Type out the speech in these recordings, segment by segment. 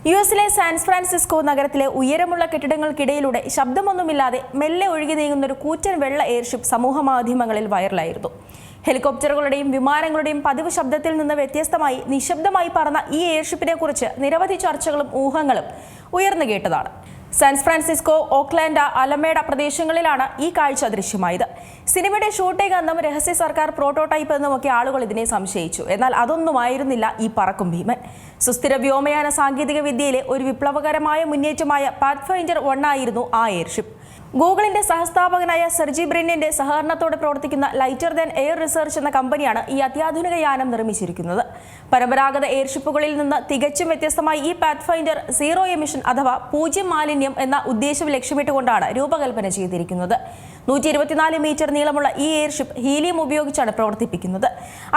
യുഎസിലെ San Francisco നഗരത്തിലെ ഉയരമുള്ള കെട്ടിടങ്ങൾക്കിടയിലൂടെ ശബ്ദമൊന്നുമില്ലാതെ മെല്ലെ ഒഴുകി നീങ്ങുന്ന ഒരു കൂറ്റൻ വെള്ള എയർഷിപ്പ് സമൂഹമാധ്യമങ്ങളിൽ വൈറലായിരുന്നു. ഹെലികോപ്റ്ററുകളുടെയും വിമാനങ്ങളുടെയും പതിവ് ശബ്ദത്തിൽ നിന്ന് വ്യത്യസ്തമായി നിശബ്ദമായി പറന്ന ഈ എയർഷിപ്പിനെ കുറിച്ച് നിരവധി ചർച്ചകളും ഊഹങ്ങളും ഉയർന്നു കേട്ടതാണ്. സാൻ ഫ്രാൻസിസ്കോ, ഓക്ലാൻഡ്, അലമേഡ പ്രദേശങ്ങളിലാണ് ഈ കാഴ്ച ദൃശ്യമായത്. സിനിമയുടെ ഷൂട്ടിംഗ് എന്നും രഹസ്യ സർക്കാർ പ്രോട്ടോടൈപ്പ് എന്നുമൊക്കെ ആളുകൾ ഇതിനെ സംശയിച്ചു. എന്നാൽ അതൊന്നുമായിരുന്നില്ല ഈ പറക്കും ഭീമൻ. സുസ്ഥിര വ്യോമയാന സാങ്കേതിക വിദ്യയിലെ ഒരു വിപ്ലവകരമായ മുന്നേറ്റമായ പാത്ത്ഫൈൻഡർ 1 ആയിരുന്നു ആ എയർഷിപ്പ്. ഗൂഗിളിന്റെ സഹസ്ഥാപകനായ സെർജി ബ്രിന്നിന്റെ സഹകരണത്തോടെ പ്രവർത്തിക്കുന്ന ലൈറ്റർ ദാൻ എയർ റിസർച്ച് എന്ന കമ്പനിയാണ് ഈ അത്യാധുനിക യാനം നിർമ്മിച്ചിരിക്കുന്നത്. പരമ്പരാഗത എയർഷിപ്പുകളിൽ നിന്ന് തികച്ചും വ്യത്യസ്തമായി ഈ പാത്ത്ഫൈൻഡർ സീറോ എമിഷൻ അഥവാ 0 മാലിന്യം എന്ന ഉദ്ദേശം ലക്ഷ്യമിട്ടുകൊണ്ടാണ് രൂപകൽപ്പന ചെയ്തിരിക്കുന്നത്. 124 മീറ്റർ നീളമുള്ള ഈ എയർഷിപ്പ് ഹീലിയം ഉപയോഗിച്ചാണ് പ്രവർത്തിപ്പിക്കുന്നത്.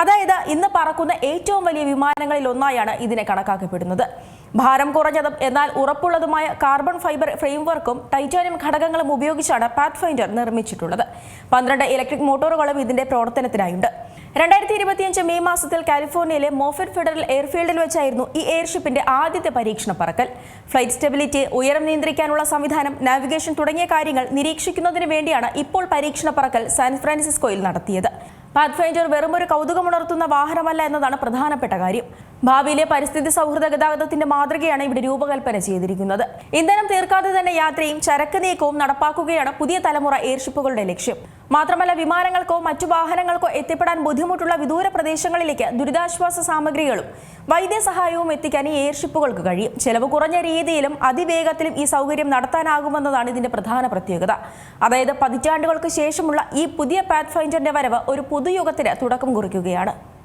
അതായത് ഇന്ന് പറക്കുന്ന ഏറ്റവും വലിയ വിമാനങ്ങളിൽ ഒന്നായാണ് ഇതിനെ കണക്കാക്കപ്പെടുന്നത്. ഭാരം കുറഞ്ഞതും എന്നാൽ ഉറപ്പുള്ളതുമായ കാർബൺ ഫൈബർ ഫ്രെയിംവർക്കും ടൈറ്റാനിയം ഘടകങ്ങളും ഉപയോഗിച്ചാണ് പാത്ത്ഫൈൻഡർ നിർമ്മിച്ചിട്ടുള്ളത്. 12 ഇലക്ട്രിക് മോട്ടോറുകളും ഇതിന്റെ പ്രവർത്തനത്തിനായുണ്ട്. 2025 മെയ് മാസത്തിൽ കാലിഫോർണിയയിലെ മോഫറ്റ് ഫെഡറൽ എയർഫീൽഡിൽ വെച്ചായിരുന്നു ഈ എയർഷിപ്പിന്റെ ആദ്യത്തെ പരീക്ഷണ പറക്കൽ. ഫ്ലൈറ്റ് സ്റ്റെബിലിറ്റി, ഉയരം നിയന്ത്രിക്കാനുള്ള സംവിധാനം, നാവിഗേഷൻ തുടങ്ങിയ കാര്യങ്ങൾ നിരീക്ഷിക്കുന്നതിന് വേണ്ടിയാണ് ഇപ്പോൾ പരീക്ഷണ പറക്കൽ സാൻ ഫ്രാൻസിസ്കോയിൽ നടത്തിയത്. പാത്ത്ഫൈൻഡർ വെറുമൊരു കൗതുകമുണർത്തുന്ന വാഹനമല്ല എന്നതാണ് പ്രധാനപ്പെട്ട കാര്യം. ഭാവിയിലെ പരിസ്ഥിതി സൗഹൃദ ഗതാഗതത്തിന്റെ മാതൃകയാണ് ഇവിടെ രൂപകൽപ്പന ചെയ്തിരിക്കുന്നത്. ഇന്ധനം തീർക്കാതെ തന്നെ യാത്രയും ചരക്ക് നീക്കവും നടപ്പാക്കുകയാണ് പുതിയ തലമുറ എയർഷിപ്പുകളുടെ ലക്ഷ്യം. മാത്രമല്ല, വിമാനങ്ങൾക്കോ മറ്റു വാഹനങ്ങൾക്കോ എത്തിപ്പെടാൻ ബുദ്ധിമുട്ടുള്ള വിദൂര പ്രദേശങ്ങളിലേക്ക് ദുരിതാശ്വാസ സാമഗ്രികളും വൈദ്യസഹായവും എത്തിക്കാൻ ഈ എയർഷിപ്പുകൾക്ക് കഴിയും. ചെലവ് കുറഞ്ഞ രീതിയിലും അതിവേഗത്തിലും ഈ സൗകര്യം നടത്താനാകുമെന്നതാണ് ഇതിന്റെ പ്രധാന പ്രത്യേകത. അതായത് പതിറ്റാണ്ടുകൾക്ക് ശേഷമുള്ള ഈ പുതിയ പാത്ത്ഫൈൻഡറിന്റെ വരവ് ഒരു പുതുയുഗത്തിന് തുടക്കം കുറിക്കുകയാണ്.